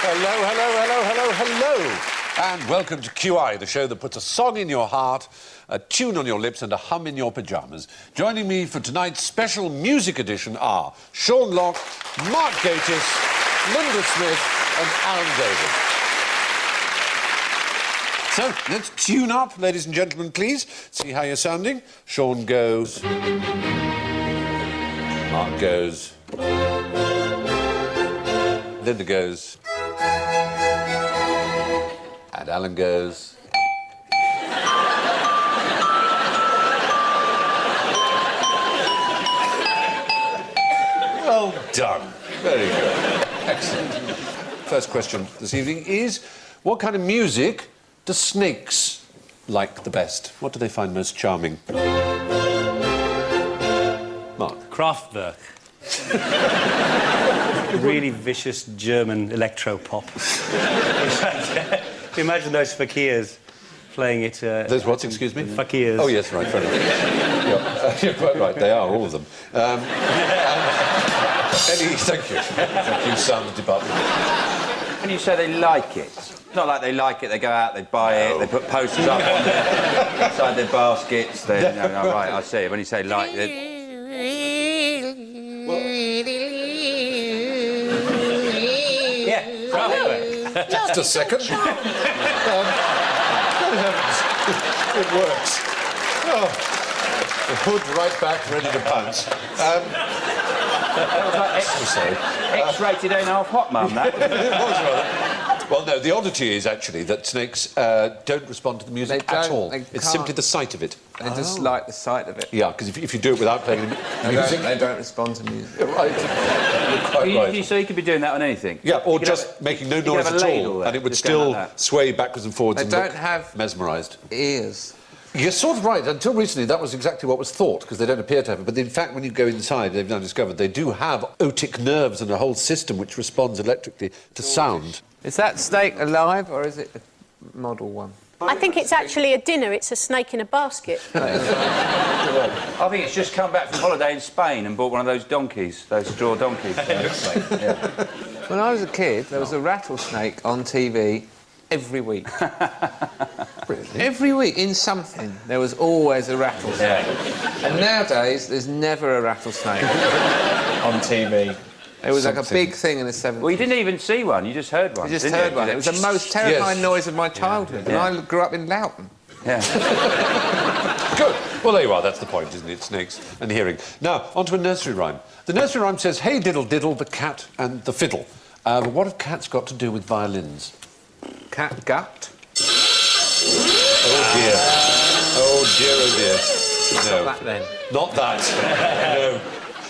Hello, hello, hello, hello, hello. And welcome to QI, the show that puts a song in your heart, a tune on your lips and a hum in your pyjamas. Joining me for tonight's special music edition are Sean Locke, Mark Gatiss, Linda Smith and Alan Davies. So, let's tune up, ladies and gentlemen, please. See how you're sounding. Sean goes. Mark goes. Linda goes. And Alan goes. Well done. Very good. Excellent. First question this evening is, what kind of music do snakes like the best? What do they find most charming? Mark. Kraftwerk. Really vicious German electro-pop. Imagine those fakirs playing it... those what, excuse me? Fakirs. Oh, yes, right, fair enough. You're quite right, they are, all of them. Thank you. Thank you, sound department. When you say they like it, it's not like they like it, they go out, they buy it, they put posters up on inside their baskets, then, right, I see. When you say like it... Just a second. Good heavens. It works. Oh. The hood right back, ready to pounce. X-rated ain't half hot, Mum, that. It was rather. Well, no, the oddity is actually that snakes don't respond to the music at all. It's simply the sight of it. They just like the sight of it. Yeah, because if you do it without playing music... They don't respond to music. Right. You're quite right. So you could be doing that on anything? Yeah, or just making no noise at all, and it would still sway backwards and forwards and don't have mesmerised. Ears. You're sort of right. Until recently, that was exactly what was thought, because they don't appear to have it. But in fact, when you go inside, they've now discovered they do have otic nerves and a whole system which responds electrically to sound. Is that snake alive, or is it a model one? I think it's actually a dinner. It's a snake in a basket. I think it's just come back from holiday in Spain and bought one of those donkeys, those straw donkeys. Yeah. When I was a kid, there was a rattlesnake on TV every week. Really? Every week, in something, there was always a rattlesnake. Yeah. And nowadays, there's never a rattlesnake on TV. It was like a big thing in the 70s. Well, you didn't even see one, you just heard one. You just heard one. It was the most terrifying noise of my childhood, and I grew up in Loughton. Yeah. Good. Well, there you are. That's the point, isn't it? Snakes and hearing. Now, on to a nursery rhyme. The nursery rhyme says, hey, diddle, diddle, the cat and the fiddle. But what have cats got to do with violins? Cat gut. Oh, dear. Oh, dear, oh, dear. No. Not that, then. Not that. No.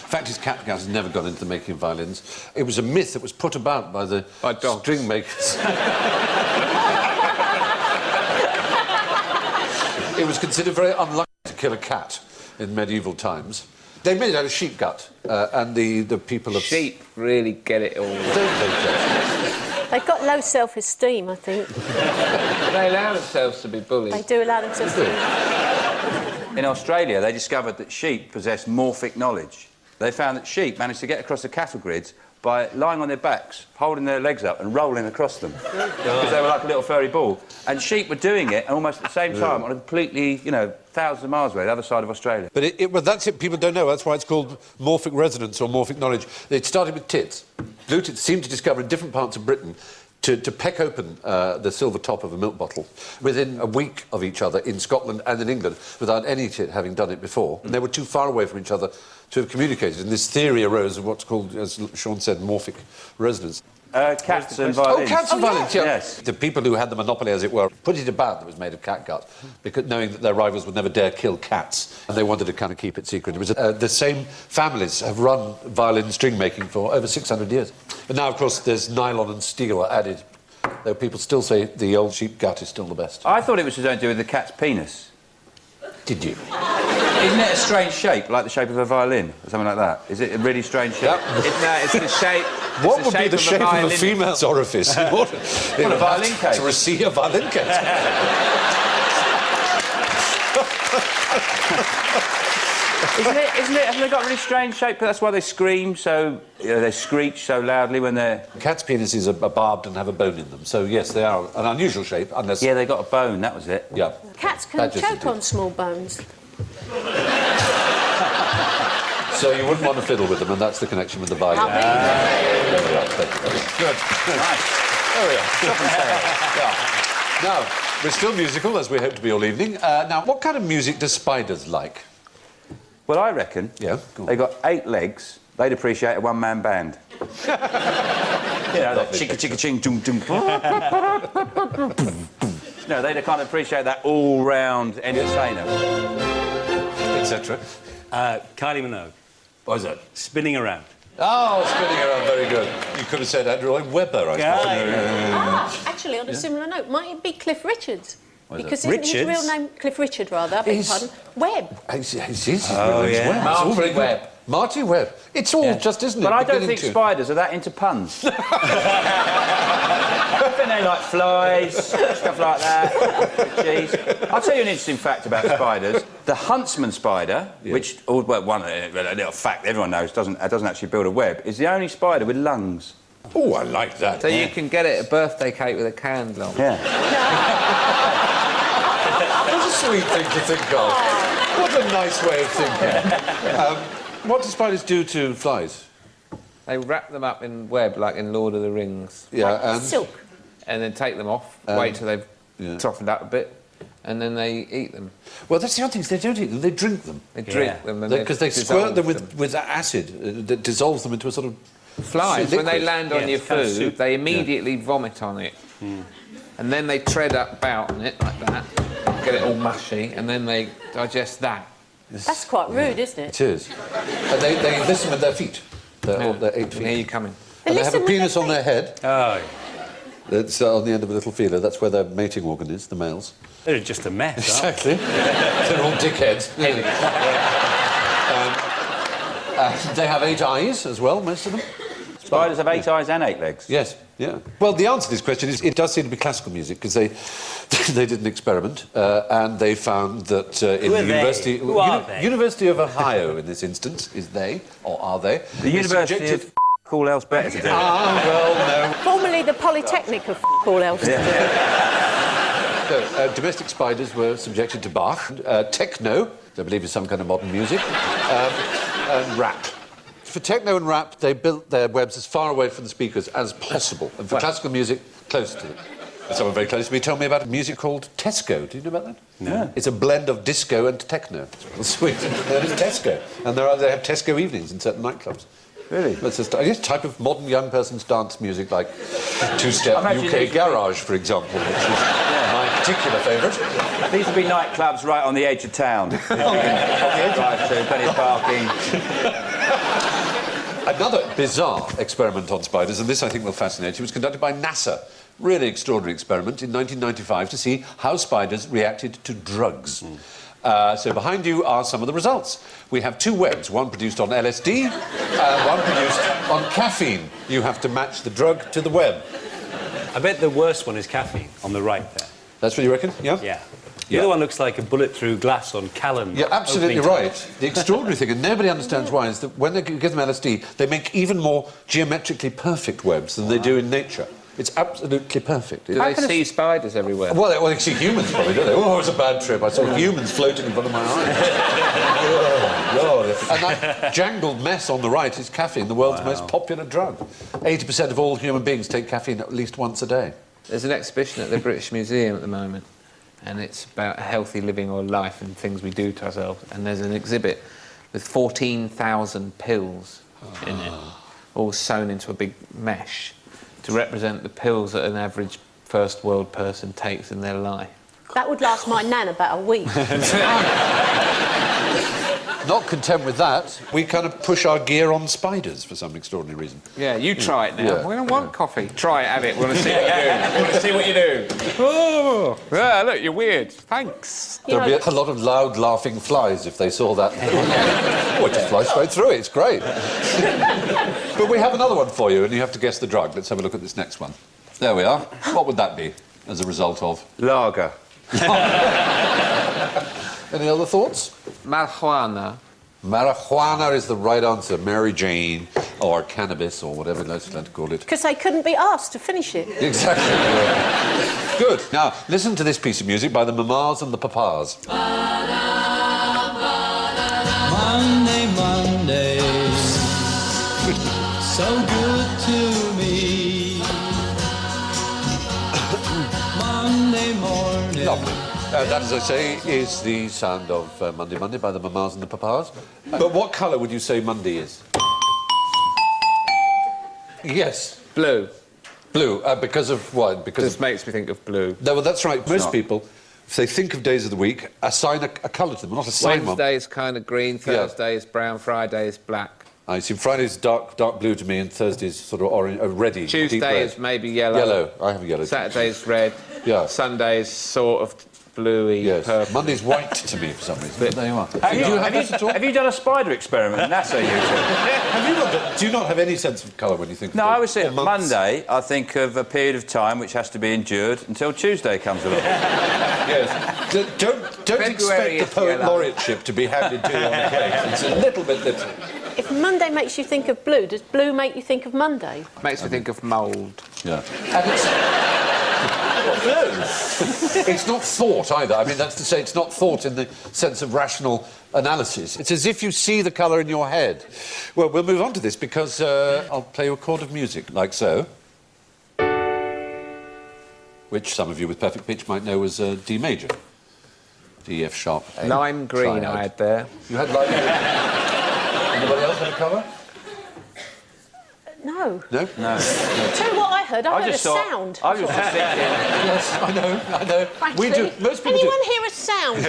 Fact is, cat has never gone into the making of violins. It was a myth that was put about by the string makers. It was considered very unlucky to kill a cat in medieval times. They made it out of sheep gut, and the people of... Sheep really get it all. Don't they, Jeff? They've got low self-esteem, I think. They allow themselves to be bullied. They do allow themselves to be... In Australia, they discovered that sheep possess morphic knowledge. They found that sheep managed to get across the cattle grids by lying on their backs, holding their legs up and rolling across them. Because they were like a little furry ball. And sheep were doing it almost at the same time on a completely, thousands of miles away, the other side of Australia. But well, that's it. People don't know. That's why it's called morphic resonance or morphic knowledge. It started with tits. Blue tits seemed to discover in different parts of Britain to peck open the silver top of a milk bottle within a week of each other in Scotland and in England without any tit having done it before. And they were too far away from each other to have communicated. And this theory arose of what's called, as Sean said, morphic resonance. Cats and violins. Oh, cats and violins, yeah. Yes. The people who had the monopoly, as it were, put it about that was made of catgut, because knowing that their rivals would never dare kill cats, and they wanted to kind of keep it secret. It was the same families have run violin string making for over 600 years. But now, of course, there's nylon and steel added, though people still say the old sheep gut is still the best. I thought it was something to do with the cat's penis. Did you? Isn't it a strange shape, like the shape of a violin, or something like that? Is it a really strange shape? Yep. It's the shape... What would be the shape of a female's orifice in order a violin case. to receive a violin case? Isn't it? Haven't they got a really strange shape? But that's why they scream so... they screech so loudly when they're... Cats' penises are barbed and have a bone in them, so yes, they are an unusual shape, unless... Yeah, they got a bone, that was it. Yeah. Cats can Badgers choke do. on small bones. So you wouldn't want to fiddle with them, and that's the connection with the Bible. I'll be- There we are. Good. Nice. There we are. Stop and say. Yeah. Now, we're still musical, as we hope to be all evening. Now, what kind of music do spiders like? Well, I reckon... Yeah, go on. They got 8 legs. They'd appreciate a one-man band. You know, that chicka-chicka-ching, doom-doom. No, they'd kind of appreciate that all-round entertainer. Etc. Kylie Minogue. What is that? Spinning around. Oh, spinning around, very good. You could have said Andrew Lloyd Webber, I suppose. Actually, on a similar note, might it be Cliff Richards? What is Because it? isn't his real name Cliff Richard, rather? I beg your He's- pardon. Webb. His Oh, Webb. yeah. It's all very good. Webb. Marty Webb. It's all just, isn't it? But I don't beginning think to- spiders are that into puns. I think they like flies, stuff like that. Cheese. I'll tell you an interesting fact about spiders. The huntsman spider, which, well, one a little fact everyone knows doesn't actually build a web, is the only spider with lungs. Oh, I like that. So you can get it a birthday cake with a candle on. Yeah. That's a sweet thing to think of. What a nice way of thinking. What do spiders do to flies? They wrap them up in web, like in Lord of the Rings, Yeah, and... Silk. and then take them off, wait till they've toughened up a bit, and then they eat them. Well, that's the other thing, is they don't eat them, they drink them. They drink them. Because they squirt them with acid that dissolves them into a sort of... Flies, when they liquid. land on your it's kind of food, soup. they immediately vomit on it. And then they tread about on it like that, get it all mushy, and then they digest that. That's quite rude, isn't it? It is. And they listen with their feet, their 8 And feet. here you coming. And they have a listen with penis their on their head. Oh, That's on the end of a little feeler. That's where their mating organ is, the males. they're just a mess, aren't Exactly. They're all dickheads. They have 8 eyes as well, most of them. Spiders have 8 eyes and 8 legs. Yes, yeah. Well, the answer to this question is it does seem to be classical music, because they they did an experiment and they found that in Who the are they? university... Who are they? University of Ohio, in this instance, is they, or are they? The University subjected- of all else better to do it. Ah, well, no. Formerly the Polytechnic of all else. So, domestic spiders were subjected to Bach, techno, I believe is some kind of modern music, and rap. For techno and rap, they built their webs as far away from the speakers as possible, and for classical music, close to them. Someone very close to me told me about a music called Tesco. Do you know about that? No. It's a blend of disco and techno. It's real sweet. That is Tesco. And they have Tesco evenings in certain nightclubs. Really? That's a type of modern young person's dance music, like two-step Imagine UK these- garage, for example, which is my particular favourite. These would be nightclubs right on the edge of town. Drive to, plenty of parking. Another bizarre experiment on spiders, and this I think will fascinate you, was conducted by NASA. Really extraordinary experiment in 1995 to see how spiders reacted to drugs. So behind you are some of the results. We have 2 webs, one produced on LSD, one produced on caffeine. You have to match the drug to the web. I bet the worst one is caffeine, on the right there. That's what you reckon? Yeah? Yeah. The Yeah. other one looks like a bullet-through glass on Callan. You're absolutely opening right. The extraordinary thing, and nobody understands why, is that when they give them LSD, they make even more geometrically perfect webs than they do in nature. It's absolutely perfect. Do they see spiders everywhere? Well, they see humans probably, don't they? Oh, it was a bad trip. I saw humans floating in front of my eyes. Oh, God. And that jangled mess on the right is caffeine, the world's most popular drug. 80% of all human beings take caffeine at least once a day. There's an exhibition at the British Museum at the moment, and it's about healthy living or life and things we do to ourselves. And there's an exhibit with 14,000 pills in it, all sewn into a big mesh, to represent the pills that an average first world person takes in their life. That would last my nan about a week. Not content with that, we kind of push our gear on spiders for some extraordinary reason. Yeah, you try it now. Yeah. We don't want coffee. Try it, have it. We want to see what you do. We want to see what you do. Oh, yeah, look, you're weird. Thanks. You There'd know, be a lot of loud laughing flies if they saw that. Oh, it just flies straight through it, it's great. But we have another one for you, and you have to guess the drug. Let's have a look at this next one. There we are. What would that be as a result of? Lager. Any other thoughts? Marijuana Marijuana is the right answer. Mary Jane, or cannabis, or whatever you'd like to call it. Because they couldn't be asked to finish it. Exactly. Yeah. Good. Now, listen to this piece of music by the Mamas and the Papas. Monday, Monday, so good to me. Monday morning. Lovely. That, as I say, is the sound of Monday, Monday by the Mamas and the Papas. But what colour would you say Monday is? Yes. Blue. Blue. Because of what? Because Just makes me think of blue. No, well, that's right. Most not. people, if they think of days of the week, assign a colour to them, not assign one. Wednesday's kind of green, Thursday's brown, Friday's black. I see. Friday's dark blue to me, and Thursday's sort of orange, reddy. deep Tuesday red. is maybe yellow. Yellow. I have yellow. Saturday's red. Yeah. Sunday's sort of bluey, Yes. purple. Monday's white to me for some reason. But there you are. Have you done a spider experiment in NASA, you two? Have you not? Do you not have any sense of colour when you think? No, of I would say or months? Monday, I think of a period of time which has to be endured until Tuesday comes along. Yes. Don't February expect the is poet yellow. laureateship to be handed to you on the case. It's a little bit little. If Monday makes you think of blue, does blue make you think of Monday? Makes me think of mould. Yeah. And it's not thought either. I mean, that's to say, it's not thought in the sense of rational analysis. It's as if you see the colour in your head. Well, we'll move on to this because I'll play you a chord of music, like so, which some of you with perfect pitch might know as D major. D, F sharp, A. Lime green triad. I had there. You had lime green. Anybody else had a colour? No. No? No. Tell you what I heard. I heard a sound. I was just thinking... Yes, I know. Frankly, We do. Most people anyone do. hear a sound?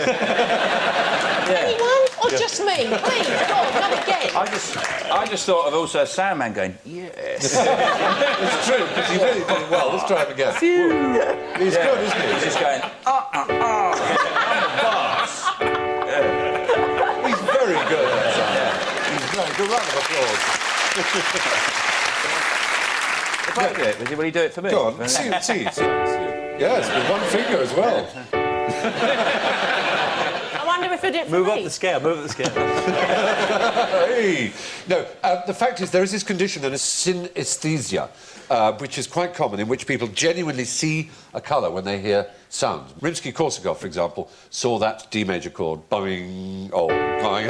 Anyone? Or just me? Please, go on, go again. I just thought of also a sound man going, yes. It's true, because he's really doing well. Let's try him again. He's good, isn't he? He's just going, I'm the boss. He's very good at that. He's very good. Round of applause. If I do it, will he do it for me? Go on, see. Yes, with one finger as well. I wonder if it did for Move me. up the scale, move up the scale. Hey. No, the fact is there is this condition known as synesthesia, which is quite common, in which people genuinely see a colour when they hear sounds. Rimsky-Korsakov, for example, saw that D major chord, boing, oh, boing.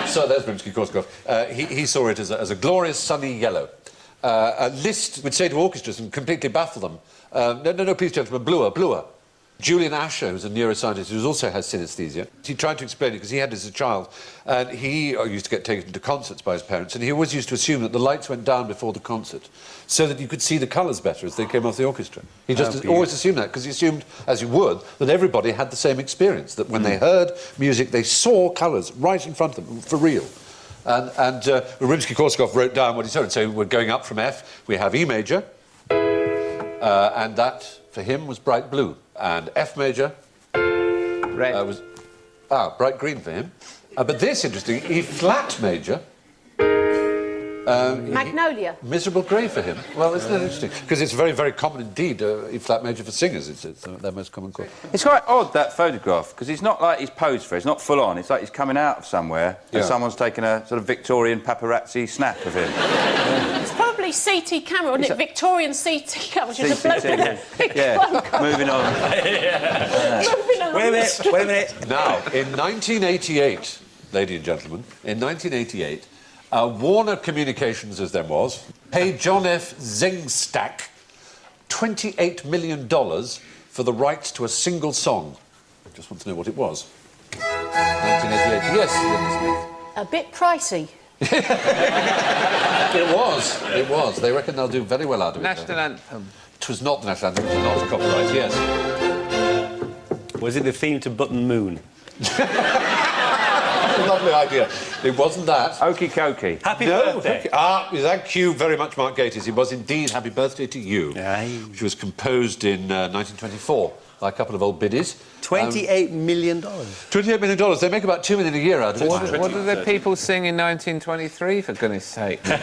So there's Rimsky-Korsakov. He saw it as a glorious sunny yellow. Liszt would say to orchestras and completely baffle them, no, please, gentlemen, bluer. Julian Asher, who's a neuroscientist who also has synesthesia, he tried to explain it because he had it as a child, and he used to get taken to concerts by his parents, and he always used to assume that the lights went down before the concert so that you could see the colours better as they came off the orchestra. He just always assumed that, because he assumed, as you would, that everybody had the same experience, that when they heard music, they saw colours right in front of them, for real. And Rimsky-Korsakov wrote down what he said, and so we're going up from F, we have E major, and that, for him, was bright blue. And F major Red. was bright green for him. But this, interesting, E flat major, Magnolia. miserable grey for him. Well, isn't that interesting? Because it's very, very common indeed, E flat major for singers. It's their most common chord. It's quite odd, that photograph, because it's not like he's posed for it. It's not full on. It's like he's coming out of somewhere and Yeah. someone's taken a sort of Victorian paparazzi snap of him. It's probably CT camera, wasn't it? Victorian CT camera, which is a bloke in a big cloak. Moving on. Moving along. Wait a minute. Now, in 1988, ladies and gentlemen, in 1988, Warner Communications, as there was, paid John F. Zengstack $28 million for the rights to a single song. Just want to know what it was. 1988. Yes, Linda Smith. A bit pricey. It was. They reckon they'll do very well out of it. National anthem. It was not the national anthem, it was not a copyright, yes. Was it the theme to Button Moon? Lovely idea. It wasn't that. Okie dokie. Happy No, birthday. thank you very much, Mark Gatiss. It was indeed Happy Birthday to You, Aye. which was composed in 1924 by a couple of old biddies. $28 million. $28 million. They make about $2 million a year out of it. What did the people sing in 1923, for goodness sake? They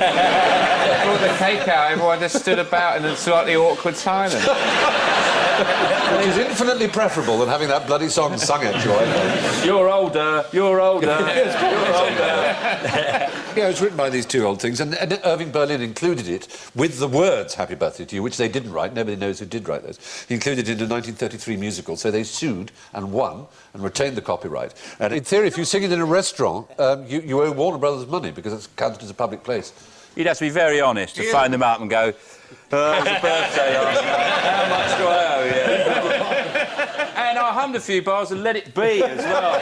brought the cake out, everyone just stood about in a slightly awkward silence. Which is infinitely preferable than having that bloody song sung at you. I know. You're older, you're older, you're older. Yeah, it was written by these two old things, and Irving Berlin included it with the words "Happy Birthday to You," which they didn't write. Nobody knows who did write those. He included it in a 1933 musical, so they sued and won and retained the copyright. And in theory, if you sing it in a restaurant, you owe Warner Brothers money because it's counted as a public place. You'd have to be very honest to phone them up and go, it's a birthday last night. How much do I owe you? And I hummed a few bars and let it be as well.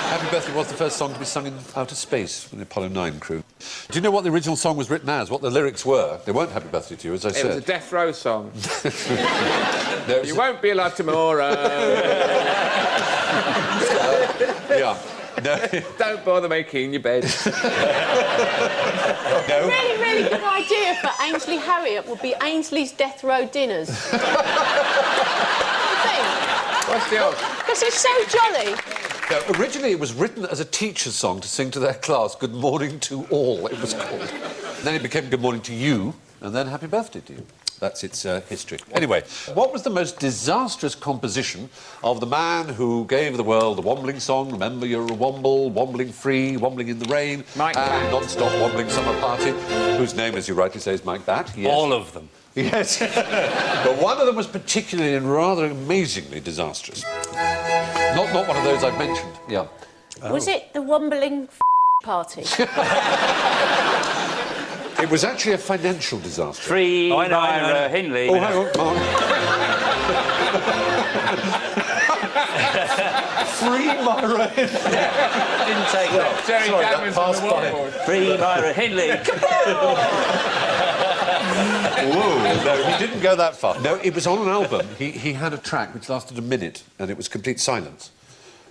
Happy Birthday was the first song to be sung in outer space from the Apollo 9 crew. Do you know what the original song was written as, what the lyrics were? They weren't Happy Birthday to You, as I said. It was a Death Row song. No, You won't be alive tomorrow. Yeah. No. Don't bother making your bed. No. Really, really good idea for Ainsley Harriott would be Ainsley's Death Row Dinners. What's the odds? Because it's so jolly. No, originally it was written as a teacher's song to sing to their class, Good Morning to All, it was called. Then it became Good Morning to You, and then Happy Birthday to You. That's its history. Anyway, what was the most disastrous composition of the man who gave the world the Wombling song, Remember You're a Womble, Wombling Free, Wombling in the Rain, Mike and Batt. Non-Stop Wombling Summer Party, whose name, as you rightly say, is Mike Batt. Yes. All of them. Yes. But one of them was particularly and rather amazingly disastrous. Not one of those I've mentioned. Yeah. Was it the Wombling party? It was actually a financial disaster. Free I know. Myra Hindley. Oh, hang on, Mark. Free Myra Hindley. Didn't take long. Jerry Sorry, that Davies passed on the by. wall. Free Myra Hindley. Whoa, no, he didn't go that far. No, it was on an album. He had a track which lasted a minute, and it was complete silence.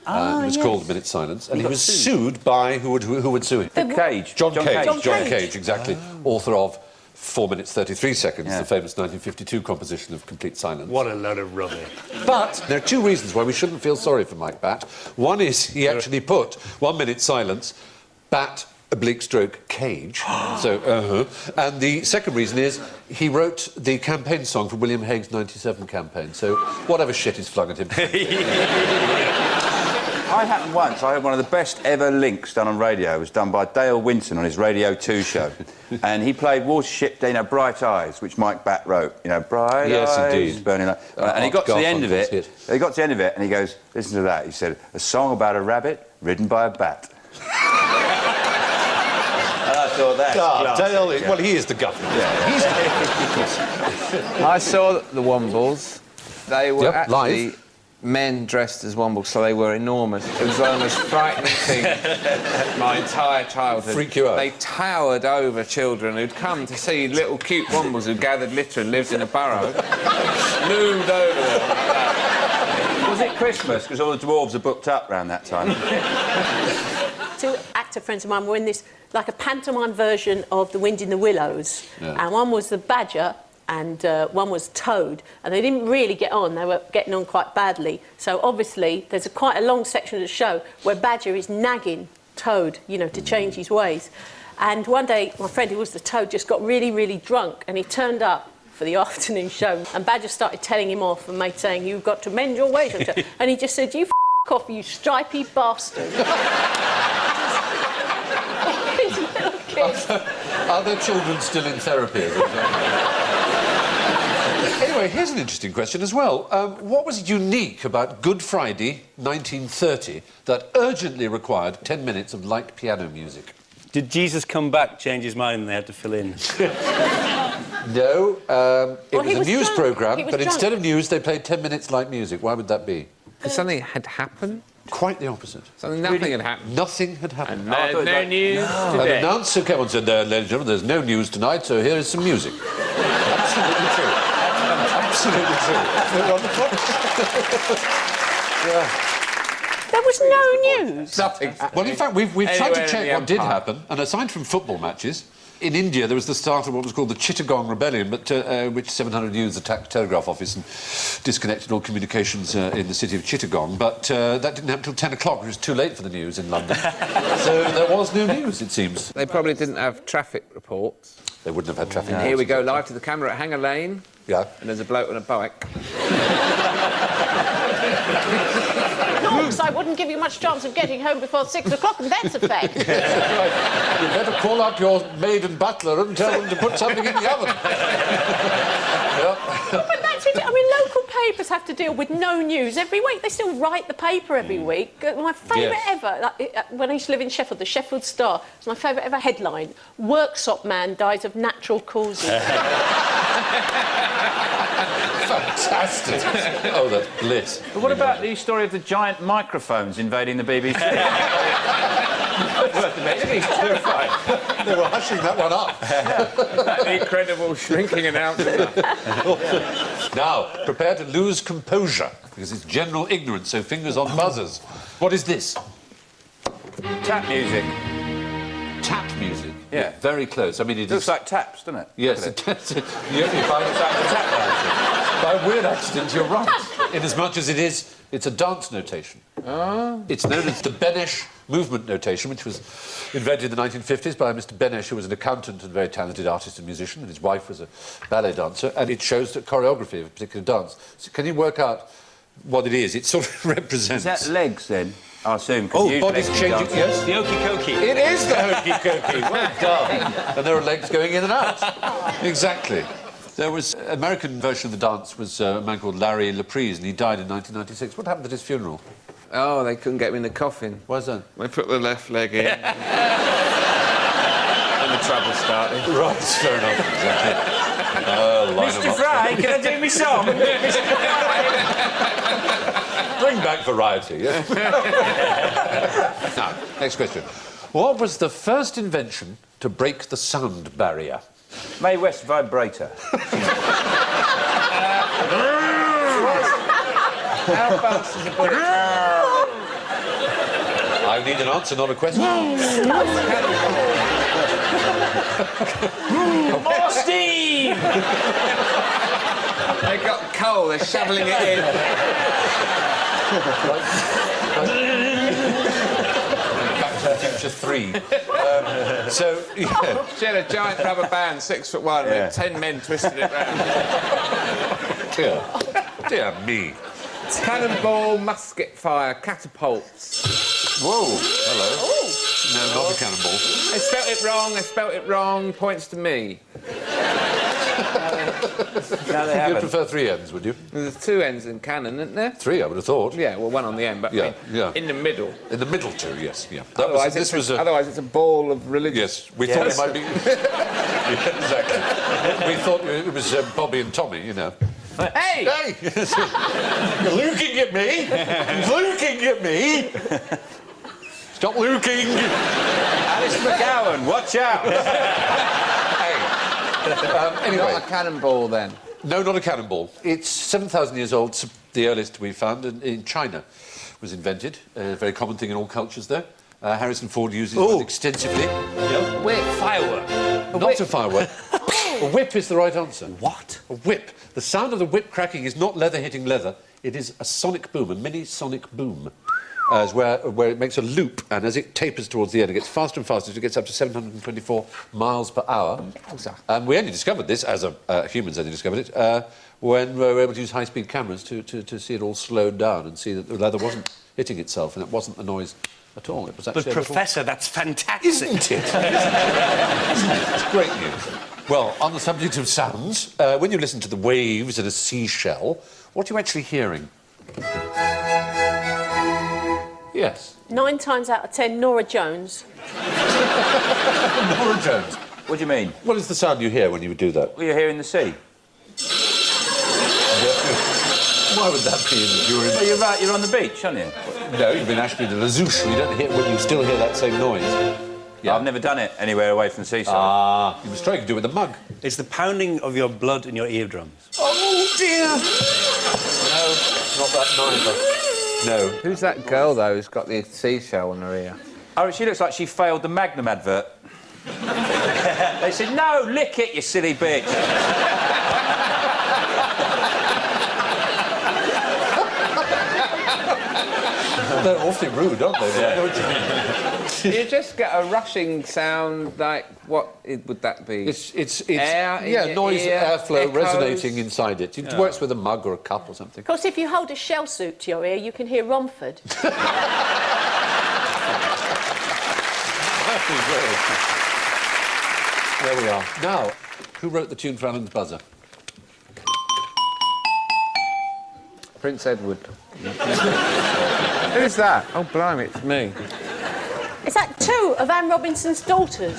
It was called A Minute's Silence, and he was sued by who would sue him? Cage. John Cage. John Cage. Cage, exactly. Author of 4 minutes 33 seconds, the famous 1952 composition of Complete Silence. What a load of rubbish. But there are two reasons why we shouldn't feel sorry for Mike Batt. One is he actually put 1 minute silence, Batt, oblique stroke, Cage. And the second reason is he wrote the campaign song for William Hague's 97 campaign. So whatever shit is flung at him. I happened once, I had one of the best ever links done on radio. It was done by Dale Winton on his Radio 2 show. And he played Watership, Bright Eyes, which Mike Batt wrote. You know, Bright Yes, Eyes, indeed. burning light. And he got to the end of it. Hit. He got to the end of it and he goes, listen to that. He said, a song about a rabbit ridden by a bat. And I thought that's Dale, well, he is the governor. Yeah. He's I saw the Wombles. They were Yep, actually live. men dressed as Wombles, so they were enormous. It was one of the most frightening things my entire childhood. Freak you out. They towered over children who'd come to see little cute Wombles who gathered litter and lived in a burrow. Loomed over them. Was it Christmas? Because all the dwarves are booked up around that time. Two actor friends of mine were in this, like a pantomime version of The Wind in the Willows. Yeah. And one was the Badger and one was Toad. And they didn't really get on. They were getting on quite badly. So obviously there's quite a long section of the show where Badger is nagging Toad, you know, to change his ways. And one day, my friend who was the Toad just got really, really drunk and he turned up for the afternoon show and Badger started telling him off and saying, you've got to mend your ways. And he just said, you off, you stripy bastard. These little kids. Are there children still in therapy? Anyway, here's an interesting question as well. What was unique about Good Friday 1930 that urgently required 10 minutes of light piano music? Did Jesus come back, change his mind, and they had to fill in? No, it was he a was news drunk. programme, He was but drunk. instead of news, they played 10 minutes light music. Why would that be? Because something had happened. Quite the opposite. Something, nothing had happened. Nothing had happened. And no news An today. announcer came and said, ladies and gentlemen, there's no news tonight, so here is some music. Absolutely true. Absolutely true. Yeah. There was no news. Nothing. Well, in fact, we've tried Anywhere to in check the what did empire. happen, and aside from football matches, in India there was the start of what was called the Chittagong Rebellion, but which 700 youths attacked the telegraph office and disconnected all communications in the city of Chittagong. But that didn't happen until 10 o'clock, which was too late for the news in London. So there was no news, it seems. They probably didn't have traffic reports. They wouldn't have had traffic. Here we go live to the camera at Hanger Lane. Yeah. And there's a bloke on a bike. No, because I wouldn't give you much chance of getting home before 6 o'clock, and that's a fact. Right. You better call up your maid and butler and tell them to put something in the oven. But that's it. I mean, local papers have to deal with no news every week. They still write the paper every week. My favourite ever, when I used to live in Sheffield, the Sheffield Star, was my favourite ever headline: Workshop man dies of natural causes. Fantastic. Oh, that's bliss. But what about the story of the giant microphones invading the BBC? He's terrified. They were hushing that one up. The incredible shrinking announcement. Now, prepare to lose composure, because it's general ignorance, so fingers on buzzers. What is this? Tap music. Tap music. Yeah. Very close. I mean, it Looks like taps, doesn't it? Yes, Look you only find it out the tap dancing. By weird accident, you're right. Inasmuch as it's a dance notation. It's known as the Benesh movement notation, which was invented in the 1950s by Mr. Benesh, who was an accountant and very talented artist and musician, and his wife was a ballet dancer, and it shows the choreography of a particular dance. So can you work out what it is? It sort of represents... Is that legs, then? I assume. Oh, body's changing, yes. The Okey Cokey. It is the hokey cokey. Well done. And there are legs going in and out. Exactly. There was an American version of the dance was a man called Larry Laprise, and he died in 1996. What happened at his funeral? Oh, they couldn't get him in the coffin. Why's that? They put the left leg in. And the trouble started. Right, fair enough, exactly. Mr. Fry, can I do me song? Mr. Fry. Bring back variety, yes? Now, next question. What was the first invention to break the sound barrier? Mae West vibrator. How fast is a bullet? I need an answer, not a question. More Steve! They got coal, they're shoveling it in. Back to the Future 3. So, yeah. She had a giant rubber band, 6'1", with 10 men twisted it round. Dear me. Cannonball, musket fire, catapults. Whoa, hello. No, not a cannonball. They spelt it wrong, points to me. No, they You'd haven't. prefer 3 ends, would you? There's 2 ends in cannon, isn't there? 3, I would have thought. Yeah, well, 1 on the end, but Yeah, I mean, yeah. in the middle. In the middle 2, yes, yeah. Otherwise, it's a ball of religion. Yes, we thought it might be... Yeah, exactly. We thought it was Bobby and Tommy, you know. Hey! Hey! You're looking at me! Looking at me! Stop looking! Alice McGowan, watch out! Hey. Anyway. Not a cannonball, then. No, not a cannonball. It's 7,000 years old. The earliest we found in China was invented. A very common thing in all cultures there. Harrison Ford uses it extensively. Yeah. Whip. Firework. Not a firework. A whip is the right answer. What? A whip. The sound of the whip cracking is not leather hitting leather. It is a sonic boom, a mini sonic boom. Where it makes a loop, and as it tapers towards the end, it gets faster and faster, so it gets up to 724 miles per hour. And we only discovered this, as humans only discovered it, when we were able to use high-speed cameras to see it all slowed down and see that the leather wasn't hitting itself, and it wasn't a noise at all. It was actually But, Professor, that's fantastic. Isn't it? It's great news. Well, on the subject of sounds, when you listen to the waves in a seashell, what are you actually hearing? Yes. 9 times out of 10, Nora Jones. Nora Jones. What do you mean? What is the sound you hear when you do that? Well, you're here in the sea. Why would that be? Well, you're right, you're on the beach, aren't you? No, you've been actually to La Zouche. You don't hear, you still hear that same noise. Yeah. I've never done it anywhere away from the seaside. Ah, you must try to do it with a mug. It's the pounding of your blood in your eardrums. Oh, dear. No, not that neither. No. Who's that girl, though, who's got the seashell on her ear? Oh, she looks like she failed the Magnum advert. They said, no, lick it, you silly bitch. They're awfully rude, aren't they? I know what you mean. You just get a rushing sound like would that be? It's air in yeah, your noise, ear, airflow echoes. resonating inside it. It works with a mug or a cup or something. Of course, if you hold a shell suit to your ear, you can hear Romford. There we are. Now, who wrote the tune for Alan's buzzer? Prince Edward. Who's that? Oh, blimey, it's me. Is that two of Anne Robinson's daughters?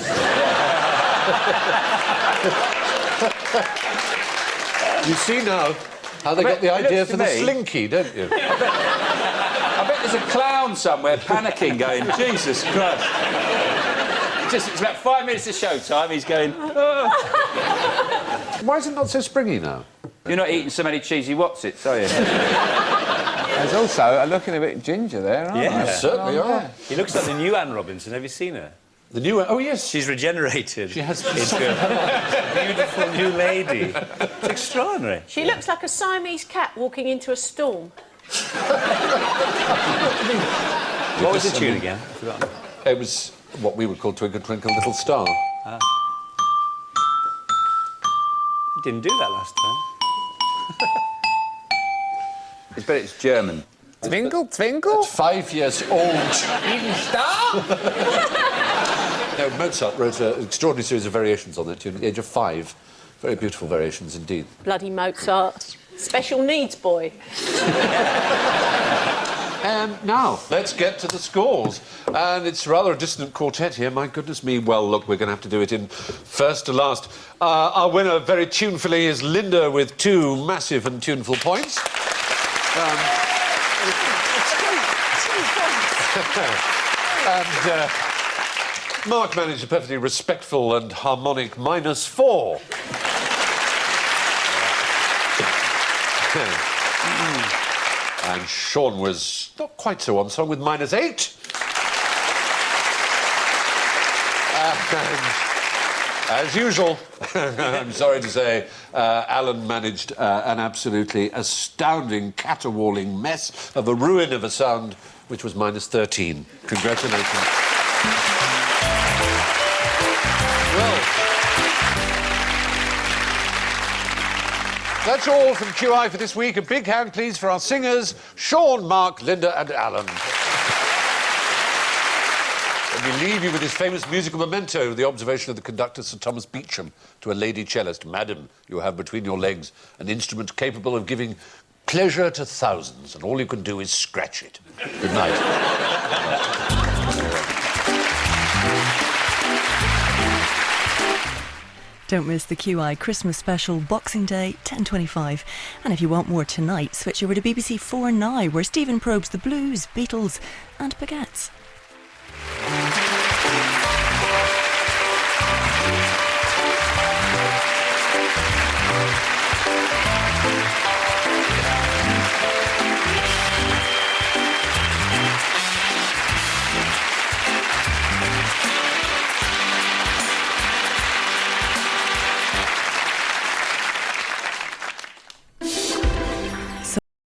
You see now how they got the idea for the slinky, don't you? I bet there's a clown somewhere panicking, going, Jesus Christ. It's about 5 minutes of showtime, he's going, oh. Why is it not so springy now? You're not eating so many cheesy Wotsits, are you? There's also looking a bit ginger there, aren't Yeah. they? Certainly are. He looks like the new Anne Robinson. Have you seen her? The new one? Oh, yes. She's regenerated. She has into a beautiful new lady. It's extraordinary. She looks like a Siamese cat walking into a storm. What was the tune again? I've forgotten. It was what we would call Twinkle, Twinkle, Little Star. You didn't do that last time. I bet it's German. Twinkle, twinkle. 5 years old. Star? No, Mozart wrote an extraordinary series of variations on that tune at the age of 5. Very beautiful variations indeed. Bloody Mozart. Special needs boy. Now, let's get to the scores. And it's rather a dissonant quartet here, my goodness me. Well, look, we're going to have to do it in first to last. Our winner, very tunefully, is Linda with 2 massive and tuneful points. And Mark managed a perfectly respectful and harmonic -4. And Sean was not quite so on song with -8. And as usual, I'm sorry to say, Alan managed an absolutely astounding, caterwauling mess of a ruin of a sound, which was -13. Congratulations. Well, that's all from QI for this week. A big hand, please, for our singers, Sean, Mark, Linda and Alan. And we leave you with this famous musical memento, the observation of the conductor, Sir Thomas Beecham, to a lady cellist. Madam, you have between your legs an instrument capable of giving pleasure to thousands, and all you can do is scratch it. Good night. Don't miss the QI Christmas special Boxing Day 10:25. And if you want more tonight, switch over to BBC 4 now, where Stephen probes the blues, Beatles and baguettes.